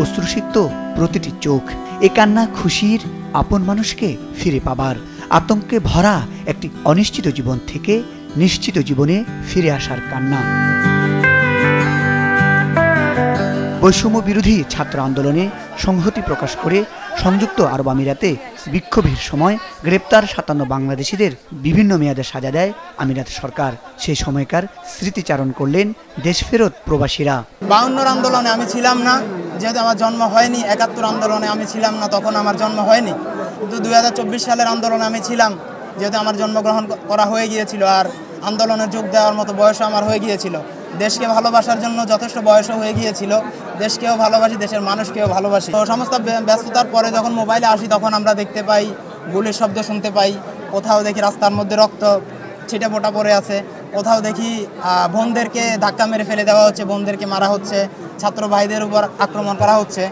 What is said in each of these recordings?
অশ্রুসিক্ত প্রতিটি চোখ। এ কান্না খুশির, আপন মানুষকে ফিরে পাবার, আতঙ্কে ভরা একটি অনিশ্চিত জীবন থেকে নিশ্চিত জীবনে ফিরে আসার কান্না। বৈষম্য বিরোধী ছাত্র আন্দোলনে সংহতি প্রকাশ করে সংযুক্ত আরব আমিরাতে বিক্ষোভের সময় গ্রেপ্তার 57 বাংলাদেশিদের বিভিন্ন মেয়াদে সাজা দেয় আমিরাত সরকার। সেই সময়কার স্মৃতিচারণ করলেন দেশফেরত প্রবাসীরা। 52 আন্দোলনে আমি ছিলাম না, যেহেতু আমার জন্ম হয়নি। 71 আন্দোলনে আমি ছিলাম না, তখন আমার জন্ম হয়নি। কিন্তু 2024 সালের আন্দোলনে আমি ছিলাম, যেহেতু আমার জন্মগ্রহণ করা হয়ে গিয়েছিল আর আন্দোলনে যোগ দেওয়ার মতো বয়সও আমার হয়ে গিয়েছিল। দেশকে ভালোবাসার জন্য যথেষ্ট বয়সও হয়ে গিয়েছিল। দেশকেও ভালোবাসি, দেশের মানুষকেও ভালোবাসি। তো সমস্ত ব্যস্ততার পরে যখন মোবাইলে আসি তখন আমরা দেখতে পাই গুলির শব্দ, শুনতে পাই। কোথাও দেখি রাস্তার মধ্যে রক্ত ছিটে ফোটা পড়ে আছে, কোথাও দেখি বোনদেরকে ধাক্কা মেরে ফেলে দেওয়া হচ্ছে, বোনদেরকে মারা হচ্ছে, ছাত্র ভাইদের উপর আক্রমণ করা হচ্ছে।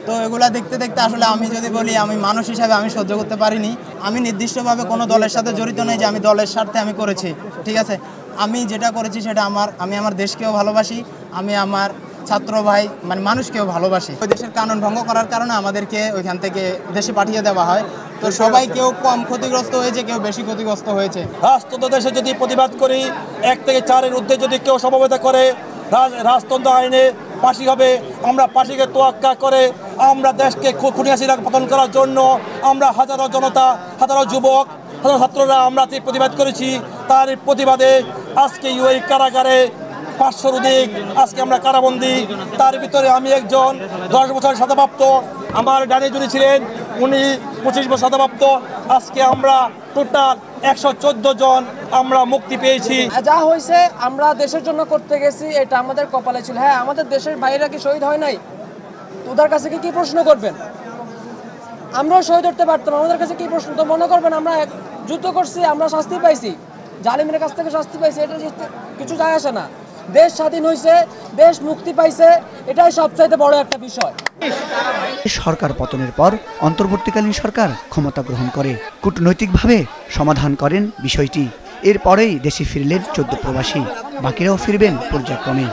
তো এগুলা দেখতে দেখতে আসলে আমি যদি বলি, আমি মানুষ হিসাবে আমি সহ্য করতে পারিনি। আমি নির্দিষ্টভাবে কোনো দলের সাথে জড়িত নেই যে আমি দলের স্বার্থে আমি করেছি, ঠিক আছে। আমি যেটা করেছি সেটা আমি আমার দেশকেও ভালোবাসি, আমি আমার ছাত্র ভাই মানে মানুষকেও ভালোবাসি। ওই দেশের কানুন ভঙ্গ করার কারণে আমাদেরকে ওইখান থেকে দেশে পাঠিয়ে দেওয়া হয়। তো সবাই কেউ কম ক্ষতিগ্রস্ত হয়েছে, কেউ বেশি ক্ষতিগ্রস্ত হয়েছে। রাজতন্ত্র দেশে যদি প্রতিবাদ করি, 1 থেকে 4-এর ঊর্ধ্বে যদি কেউ সমবেত করে, রাজতন্ত্র আইনে ফাঁসি হবে। আমরা ফাঁসিকে তোয়াক্কা করে আমরা দেশকে খুনিয়াসিরা পতন করার জন্য আমরা হাজারো জনতা, হাজারো যুবক, হাজারো ছাত্ররা আমরা প্রতিবাদ করেছি। তার প্রতিবাদে আজকে ইউএই কারাগারে 500-র অধিক আজকে আমরা কারাবন্দী। তার ভিতরে আমি একজন 10 বছর সাজাপ্রাপ্ত, আমার ডানে যিনি ছিলেন উনি 25 বছর সাজাপ্রাপ্ত। আজকে আমরা টোটাল 114 জন আমরা মুক্তি পেয়েছি। যা হয়েছে আমরা দেশের জন্য করতে গেছি, এটা আমাদের কপালে ছিল। হ্যাঁ, আমাদের দেশের বাইরে কি শহীদ হয় নাই? ওদের কাছে কি প্রশ্ন করবেন? আমরাও শহীদ হতে পারতাম, আমাদের কাছে কি প্রশ্ন? তো মনে করবেন আমরা যুদ্ধ করছি, আমরা শাস্তি পাইছি, জালিমের কাছ থেকে শাস্তি পাইছি, এটা কিছু যায় আসে না। দেশ স্বাধীন হয়েছে, দেশ মুক্তি পাইছে, এটাই সবচাইতে বড় একটা বিষয়। সরকার পতনের পর অন্তর্বর্তীকালীন সরকার ক্ষমতা গ্রহণ করে, কূটনৈতিকভাবে সমাধান করেন বিষয়টি। এরপরেই দেশে ফিরলেন 14 প্রবাসী, বাকিরাও ফিরবেন পর্যায়ক্রমে।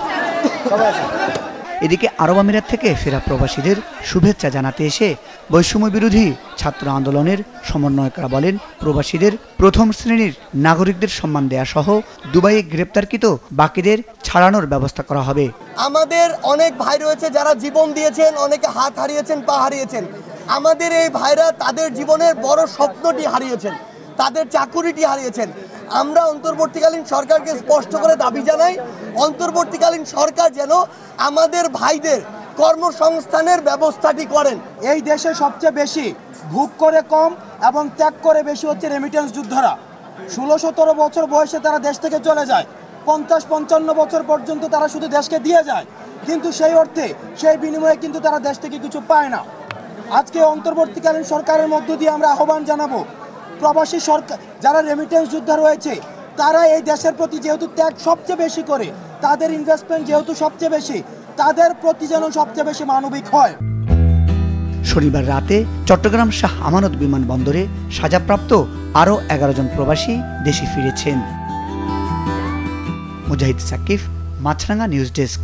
এদিকে আরব আমিরাত থেকে ফেরা প্রবাসীদের শুভেচ্ছা জানাতে এসে বৈষম্য বিরোধী ছাত্র আন্দোলনের সমন্বয়করা বলেন, প্রবাসীদের প্রথম শ্রেণীর নাগরিকদের সম্মান দেয়া সহ দুবাইয়ে গ্রেপ্তারকৃত বাকিদের ছাড়ানোর ব্যবস্থা করা হবে। আমাদের অনেক ভাই রয়েছে যারা জীবন দিয়েছেন, অনেকে হাত হারিয়েছেন, পা হারিয়েছেন। আমাদের এই ভাইরা তাদের জীবনের বড় স্বপ্নটি হারিয়েছেন, তাদের চাকুরিটি হারিয়েছেন। আমরা অন্তর্বর্তীকালীন সরকারকে স্পষ্ট করে দাবি জানাই, অন্তর্বর্তীকালীন সরকার যেন আমাদের ভাইদের কর্মসংস্থানের ব্যবস্থাটি করেন। এই দেশে সবচেয়ে বেশি ভোগ করে কম এবং ত্যাগ করে বেশি হচ্ছে রেমিটেন্স যোদ্ধারা। 16-17 বছর বয়সে তারা দেশ থেকে চলে যায়, 50-55 বছর পর্যন্ত তারা শুধু দেশকে দিয়ে যায়, কিন্তু সেই অর্থে সেই বিনিময়ে কিন্তু তারা দেশ থেকে কিছু পায় না। আজকে অন্তর্বর্তীকালীন সরকারের মধ্য দিয়ে আমরা আহ্বান জানাবো, প্রবাসী সরকার যারা রেমিটেন্স যোদ্ধা রয়েছে তারা এই দেশের প্রতি যেহেতু ত্যাগ সবচেয়ে বেশি করে, তাদের ইনভেস্টমেন্ট যেহেতু সবচেয়ে বেশি, তাদের প্রতি যেন সবচেয়ে বেশি মানবিক হয়। শনিবার রাতে চট্টগ্রাম শাহ আমানত বিমানবন্দরে সাজাপ্রাপ্ত আরও 11 জন প্রবাসী দেশে ফিরেছেন। মুজাহিদ সাকিব, মাছরাঙ্গা নিউজ ডেস্ক।